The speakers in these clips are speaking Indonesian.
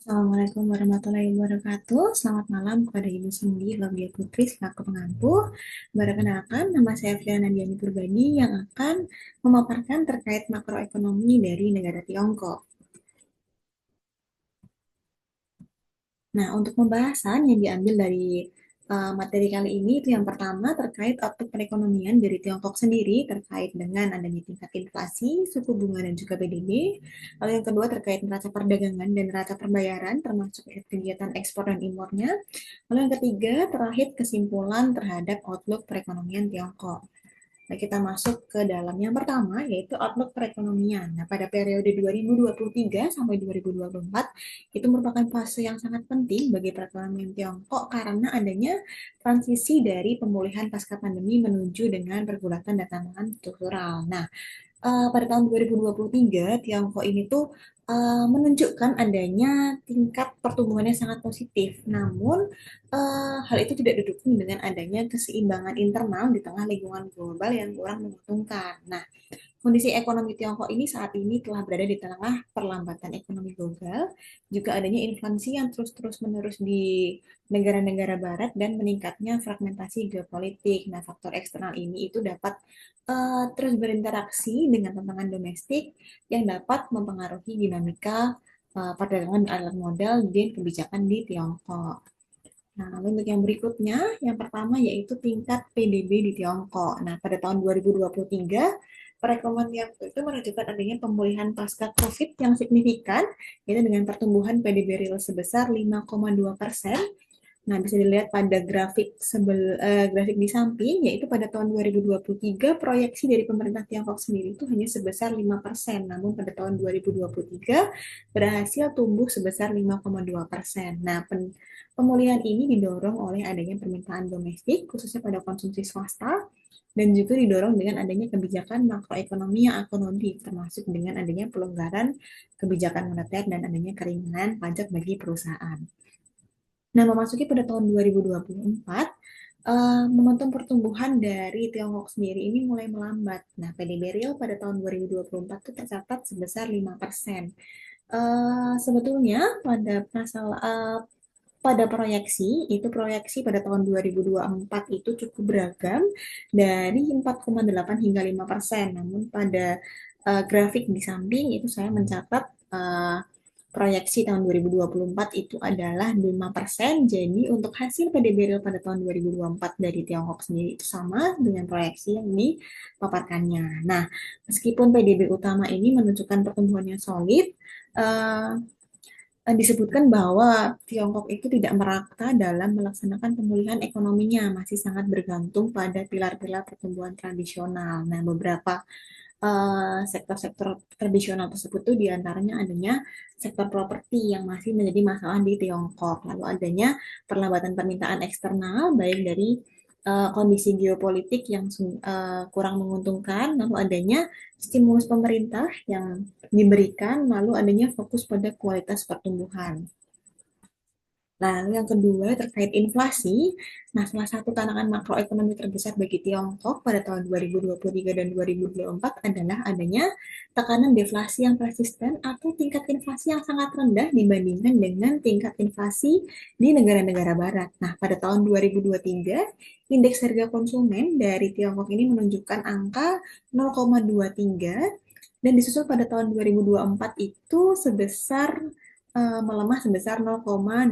Assalamualaikum warahmatullahi wabarakatuh. Selamat malam kepada Ibu Cindy Laudia Putri selaku pengampu. Perkenalkan, nama saya Fiana Diani Purbani yang akan memaparkan terkait makroekonomi dari negara Tiongkok. Nah, untuk pembahasan yang diambil dari materi kali ini, itu yang pertama terkait outlook perekonomian dari Tiongkok sendiri terkait dengan adanya tingkat inflasi, suku bunga, dan juga PDB. Lalu yang kedua terkait neraca perdagangan dan neraca pembayaran, termasuk kegiatan ekspor dan impornya. Lalu yang ketiga, terakhir kesimpulan terhadap outlook perekonomian Tiongkok. Nah, kita masuk ke dalam yang pertama, yaitu outlook perekonomian. Nah, pada periode 2023 sampai 2024, itu merupakan fase yang sangat penting bagi perekonomian Tiongkok karena adanya transisi dari pemulihan pasca pandemi menuju dengan pergulatan dan tantangan struktural. Nah, pada tahun 2023 Tiongkok ini tuh menunjukkan adanya tingkat pertumbuhan yang sangat positif. Namun hal itu tidak didukung dengan adanya keseimbangan internal di tengah lingkungan global yang kurang menguntungkan. Nah, kondisi ekonomi Tiongkok ini saat ini telah berada di tengah perlambatan ekonomi global, juga adanya inflasi yang terus-menerus di negara-negara barat dan meningkatnya fragmentasi geopolitik. Nah, faktor eksternal ini itu dapat terus berinteraksi dengan tantangan domestik yang dapat mempengaruhi dinamika perdagangan alat modal dan kebijakan di Tiongkok. Nah, lalu untuk yang berikutnya, yang pertama yaitu tingkat PDB di Tiongkok. Nah, pada tahun 2023, perekonomian Tiongkok itu menunjukkan adanya pemulihan pasca COVID yang signifikan, yaitu dengan pertumbuhan PDB real sebesar 5,2%. Nah, bisa dilihat pada grafik di samping, yaitu pada tahun 2023, proyeksi dari pemerintah Tiongkok sendiri itu hanya sebesar 5%, namun pada tahun 2023 berhasil tumbuh sebesar 5,2%. Nah, pemulihan ini didorong oleh adanya permintaan domestik, khususnya pada konsumsi swasta, dan juga didorong dengan adanya kebijakan makroekonomi yang akomodatif, termasuk dengan adanya pelonggaran kebijakan moneter dan adanya keringanan pajak bagi perusahaan. Nah, memasuki pada tahun 2024, momentum pertumbuhan dari Tiongkok sendiri ini mulai melambat. Nah, PDB real pada tahun 2024 itu tercatat sebesar 5%. Sebetulnya pada proyeksi, itu proyeksi pada tahun 2024 itu cukup beragam dari 4,8 hingga 5%. Namun pada grafik di samping itu saya mencatat proyeksi tahun 2024 itu adalah 5%. Jadi untuk hasil PDB real pada tahun 2024 dari Tiongkok sendiri itu sama dengan proyeksi yang dipaparkannya. Nah, meskipun PDB utama ini menunjukkan pertumbuhan yang solid, eh, disebutkan bahwa Tiongkok itu tidak merata dalam melaksanakan pemulihan ekonominya, masih sangat bergantung pada pilar-pilar pertumbuhan tradisional. Nah, beberapa sektor-sektor tradisional tersebut tuh diantaranya adanya sektor properti yang masih menjadi masalah di Tiongkok, lalu adanya perlambatan permintaan eksternal baik dari kondisi geopolitik yang kurang menguntungkan, lalu adanya stimulus pemerintah yang diberikan, lalu adanya fokus pada kualitas pertumbuhan. Nah, yang kedua terkait inflasi. Nah, salah satu tantangan makroekonomi terbesar bagi Tiongkok pada tahun 2023 dan 2024 adalah adanya tekanan deflasi yang persisten atau tingkat inflasi yang sangat rendah dibandingkan dengan tingkat inflasi di negara-negara barat. Nah, pada tahun 2023, indeks harga konsumen dari Tiongkok ini menunjukkan angka 0,23 dan disusul pada tahun 2024 itu melemah sebesar 0,22%.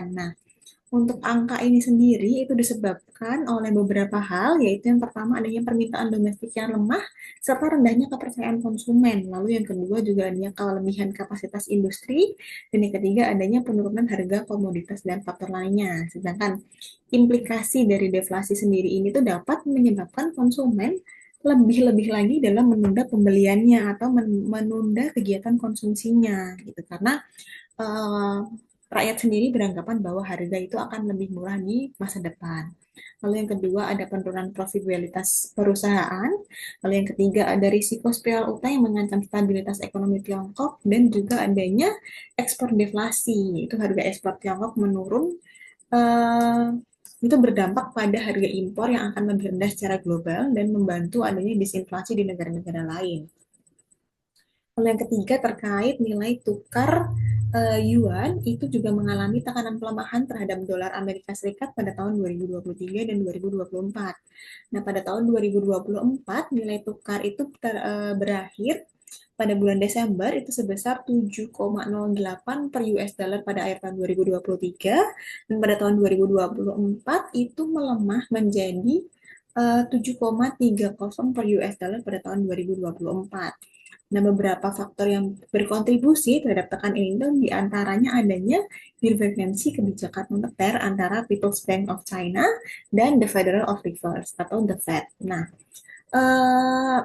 Nah, untuk angka ini sendiri itu disebabkan oleh beberapa hal, yaitu yang pertama adanya permintaan domestik yang lemah, serta rendahnya kepercayaan konsumen. Lalu yang kedua juga adanya kelebihan kapasitas industri, dan yang ketiga adanya penurunan harga komoditas dan faktor lainnya. Sedangkan implikasi dari deflasi sendiri ini tuh dapat menyebabkan konsumen lebih-lebih lagi dalam menunda pembeliannya atau menunda kegiatan konsumsinya gitu karena uh, rakyat sendiri beranggapan bahwa harga itu akan lebih murah di masa depan. Lalu yang kedua ada penurunan profitabilitas perusahaan. Lalu yang ketiga ada risiko spiral utang yang mengancam stabilitas ekonomi Tiongkok dan juga adanya ekspor deflasi, yaitu harga ekspor Tiongkok menurun. Uh, itu berdampak pada harga impor yang akan lebih rendah secara global dan membantu adanya disinflasi di negara-negara lain. Lalu yang ketiga terkait nilai tukar yuan itu juga mengalami tekanan pelemahan terhadap dolar Amerika Serikat pada tahun 2023 dan 2024. Nah, pada tahun 2024 nilai tukar itu berakhir pada bulan Desember itu sebesar 7,08 per US dollar pada akhir tahun 2023 dan pada tahun 2024 itu melemah menjadi 7,30 per US dollar pada tahun 2024. Nah, beberapa faktor yang berkontribusi terhadap tekanan ini itu diantaranya adanya divergensi kebijakan moneter antara People's Bank of China dan the Federal of Reserve atau the Fed. Nah, eh,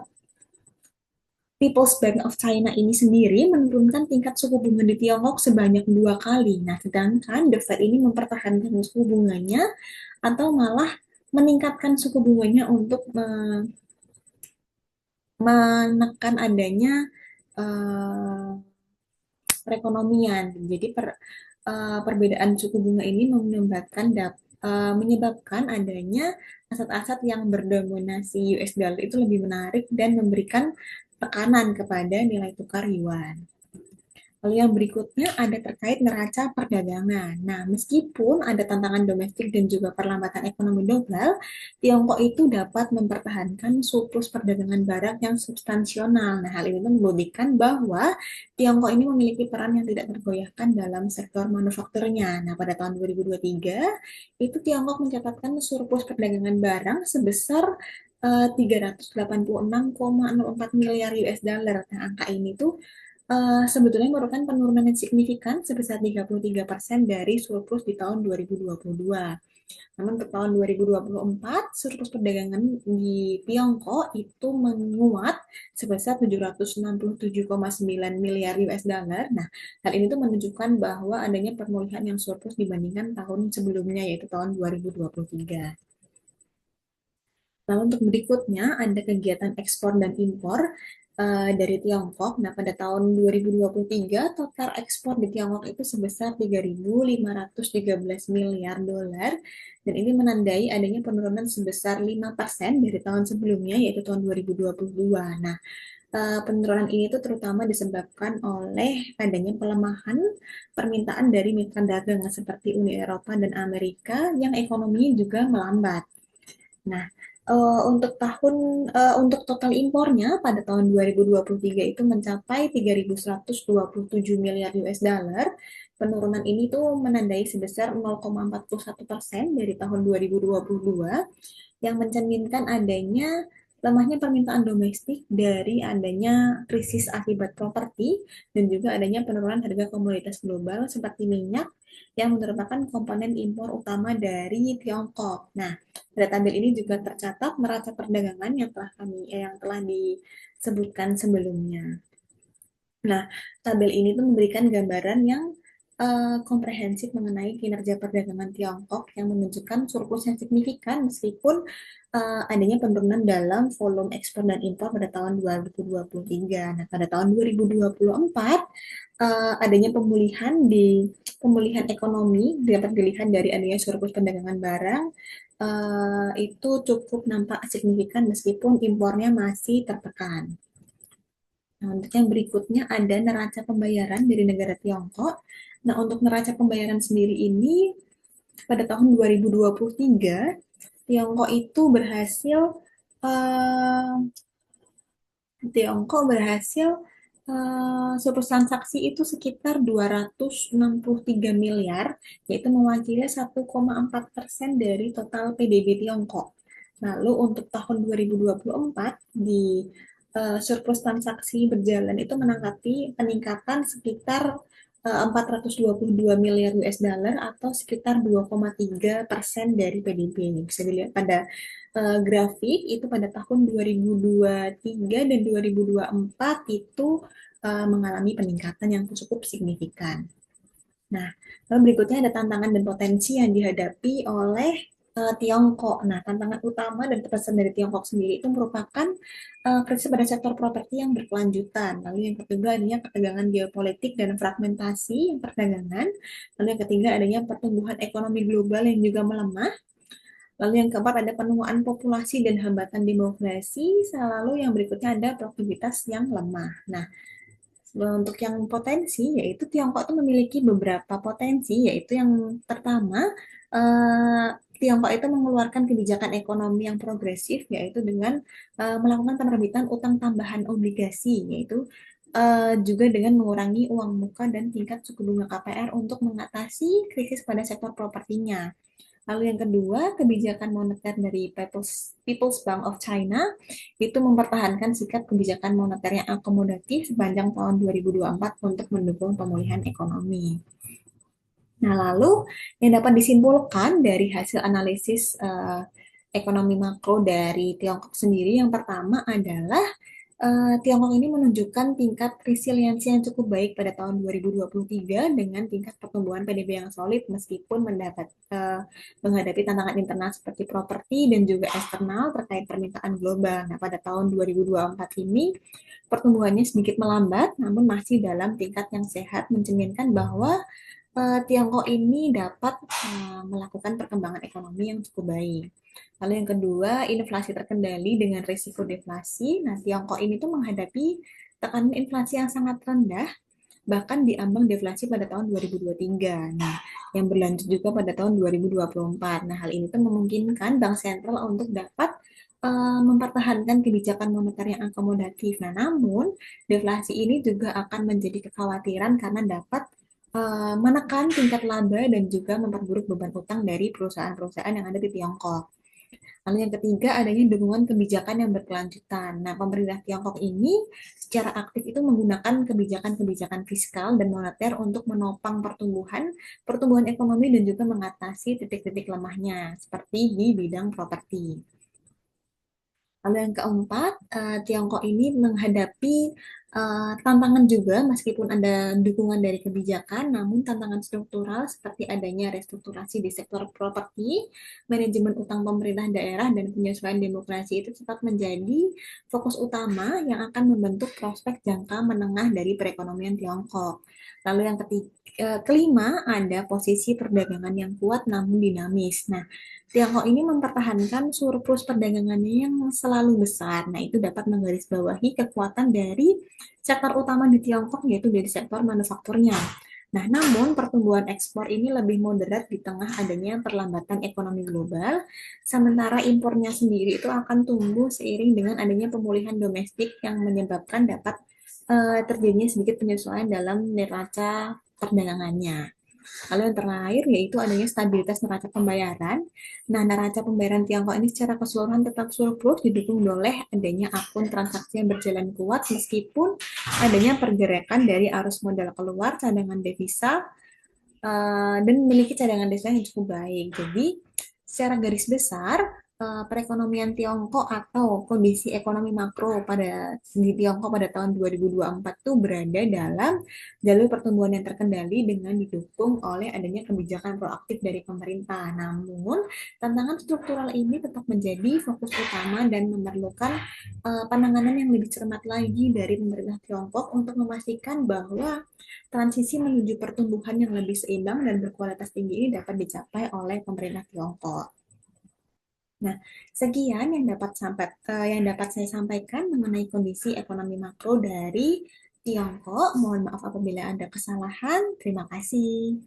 People's Bank of China ini sendiri menurunkan tingkat suku bunga di Tiongkok sebanyak 2 kali. Nah, sedangkan The Fed ini mempertahankan suku bunganya atau malah meningkatkan suku bunganya untuk menekan adanya uh, perekonomian. Jadi perbedaan suku bunga ini menyebabkan adanya aset-aset yang berdominasi US dollar itu lebih menarik dan memberikan tekanan kepada nilai tukar yuan. Lalu yang berikutnya ada terkait neraca perdagangan. Nah, meskipun ada tantangan domestik dan juga perlambatan ekonomi global, Tiongkok itu dapat mempertahankan surplus perdagangan barang yang substansional. Nah, hal ini membuktikan bahwa Tiongkok ini memiliki peran yang tidak tergoyahkan dalam sektor manufakturnya. Nah, pada tahun 2023, itu Tiongkok mencatatkan surplus perdagangan barang sebesar 386,04 miliar US dollar. Nah, angka ini tuh sebetulnya merupakan penurunan yang signifikan sebesar 33% dari surplus di tahun 2022. Namun untuk tahun 2024, surplus perdagangan di Tiongkok itu menguat sebesar 767,9 miliar US dollar. Nah, hal ini tuh menunjukkan bahwa adanya pemulihan yang surplus dibandingkan tahun sebelumnya, yaitu tahun 2023. Lalu untuk berikutnya ada kegiatan ekspor dan impor dari Tiongkok. Nah, pada tahun 2023 total ekspor di Tiongkok itu sebesar 3.513 miliar dolar dan ini menandai adanya penurunan sebesar 5% dari tahun sebelumnya yaitu tahun 2022. Nah, penurunan ini tuh terutama disebabkan oleh adanya pelemahan permintaan dari mitra dagang seperti Uni Eropa dan Amerika yang ekonominya juga melambat. Nah, untuk total impornya pada tahun 2023 itu mencapai 3.127 miliar US dollar. Penurunan ini tuh menandai sebesar 0,41% dari tahun 2022 yang mencerminkan adanya lemahnya permintaan domestik dari adanya krisis akibat properti dan juga adanya penurunan harga komoditas global seperti minyak yang merupakan komponen impor utama dari Tiongkok. Nah, pada tabel ini juga tercatat neraca perdagangan yang telah disebutkan sebelumnya. Nah, tabel ini tuh memberikan gambaran yang komprehensif mengenai kinerja perdagangan Tiongkok yang menunjukkan surplus yang signifikan meskipun adanya penurunan dalam volume ekspor dan impor pada tahun 2023. Nah, pada tahun 2024 adanya pemulihan ekonomi dapat dilihat dari adanya surplus perdagangan barang itu cukup nampak signifikan meskipun impornya masih tertekan. Nah, untuk yang berikutnya ada neraca pembayaran dari negara Tiongkok. Nah, untuk neraca pembayaran sendiri ini pada tahun 2023 Tiongkok itu eh, berhasil surplus transaksi itu sekitar 263 miliar, yaitu mewakili 1,4% dari total PDB Tiongkok. Lalu untuk tahun 2024 di surplus transaksi berjalan itu menangkapi peningkatan sekitar 422 miliar US dollar atau sekitar 2,3% dari PDB. Bisa dilihat pada grafik itu pada tahun 2023 dan 2024 itu mengalami peningkatan yang cukup signifikan. Nah, lalu berikutnya ada tantangan dan potensi yang dihadapi oleh Tiongkok. Nah, tantangan utama dan terbesar dari Tiongkok sendiri itu merupakan krisis pada sektor properti yang berkelanjutan. Lalu yang kedua adanya ketegangan geopolitik dan fragmentasi perdagangan. Lalu yang ketiga adanya pertumbuhan ekonomi global yang juga melemah. Lalu yang keempat ada penuaan populasi dan hambatan demografi. Lalu yang berikutnya ada produktivitas yang lemah. Nah, Untuk yang potensi, yaitu Tiongkok itu memiliki beberapa potensi, yaitu yang pertama, eh, Tiongkok itu mengeluarkan kebijakan ekonomi yang progresif, yaitu dengan melakukan penerbitan utang tambahan obligasi, yaitu juga dengan mengurangi uang muka dan tingkat suku bunga KPR untuk mengatasi krisis pada sektor propertinya. Lalu yang kedua, kebijakan moneter dari People's Bank of China itu mempertahankan sikap kebijakan moneter yang akomodatif sepanjang tahun 2024 untuk mendukung pemulihan ekonomi. Nah, lalu yang dapat disimpulkan dari hasil analisis ekonomi makro dari Tiongkok sendiri, yang pertama adalah Tiongkok ini menunjukkan tingkat resiliensi yang cukup baik pada tahun 2023 dengan tingkat pertumbuhan PDB yang solid meskipun menghadapi tantangan internal seperti properti dan juga eksternal terkait permintaan global. Nah, pada tahun 2024 ini pertumbuhannya sedikit melambat namun masih dalam tingkat yang sehat, mencerminkan bahwa Tiongkok ini dapat melakukan perkembangan ekonomi yang cukup baik. Lalu yang kedua, inflasi terkendali dengan risiko deflasi. Nah, Tiongkok ini tuh menghadapi tekanan inflasi yang sangat rendah, bahkan di ambang deflasi pada tahun 2023. Nah, yang berlanjut juga pada tahun 2024. Nah, hal ini tuh memungkinkan Bank Sentral untuk dapat mempertahankan kebijakan moneter yang akomodatif. Nah, namun deflasi ini juga akan menjadi kekhawatiran karena dapat menekan tingkat laba dan juga memperburuk beban utang dari perusahaan-perusahaan yang ada di Tiongkok. Lalu yang ketiga, adanya dukungan kebijakan yang berkelanjutan. Nah, pemerintah Tiongkok ini secara aktif itu menggunakan kebijakan-kebijakan fiskal dan moneter untuk menopang pertumbuhan ekonomi dan juga mengatasi titik-titik lemahnya, seperti di bidang properti. Lalu yang keempat, Tiongkok ini menghadapi tantangan juga meskipun ada dukungan dari kebijakan, namun tantangan struktural seperti adanya restrukturasi di sektor properti, manajemen utang pemerintah daerah, dan penyesuaian demokrasi itu tetap menjadi fokus utama yang akan membentuk prospek jangka menengah dari perekonomian Tiongkok. Lalu yang kelima, ada posisi perdagangan yang kuat namun dinamis. Nah, Tiongkok ini mempertahankan surplus perdagangannya yang selalu besar. Nah, itu dapat menggarisbawahi kekuatan dari sektor utama di Tiongkok, yaitu dari sektor manufakturnya. Nah, namun pertumbuhan ekspor ini lebih moderat di tengah adanya perlambatan ekonomi global, sementara impornya sendiri itu akan tumbuh seiring dengan adanya pemulihan domestik yang menyebabkan dapat terjadinya sedikit penyesuaian dalam neraca perdagangannya. Lalu yang terakhir yaitu adanya stabilitas neraca pembayaran. Nah, neraca pembayaran Tiongkok ini secara keseluruhan tetap surplus didukung oleh adanya akun transaksi yang berjalan kuat meskipun adanya pergerakan dari arus modal keluar, cadangan devisa, dan memiliki cadangan devisa yang cukup baik. Jadi, secara garis besar, perekonomian Tiongkok atau kondisi ekonomi makro di Tiongkok pada tahun 2024 itu berada dalam jalur pertumbuhan yang terkendali dengan didukung oleh adanya kebijakan proaktif dari pemerintah. Namun, tantangan struktural ini tetap menjadi fokus utama dan memerlukan penanganan yang lebih cermat lagi dari pemerintah Tiongkok untuk memastikan bahwa transisi menuju pertumbuhan yang lebih seimbang dan berkualitas tinggi ini dapat dicapai oleh pemerintah Tiongkok. Nah, sekian yang dapat saya sampaikan mengenai kondisi ekonomi makro dari Tiongkok. Mohon maaf apabila ada kesalahan. Terima kasih.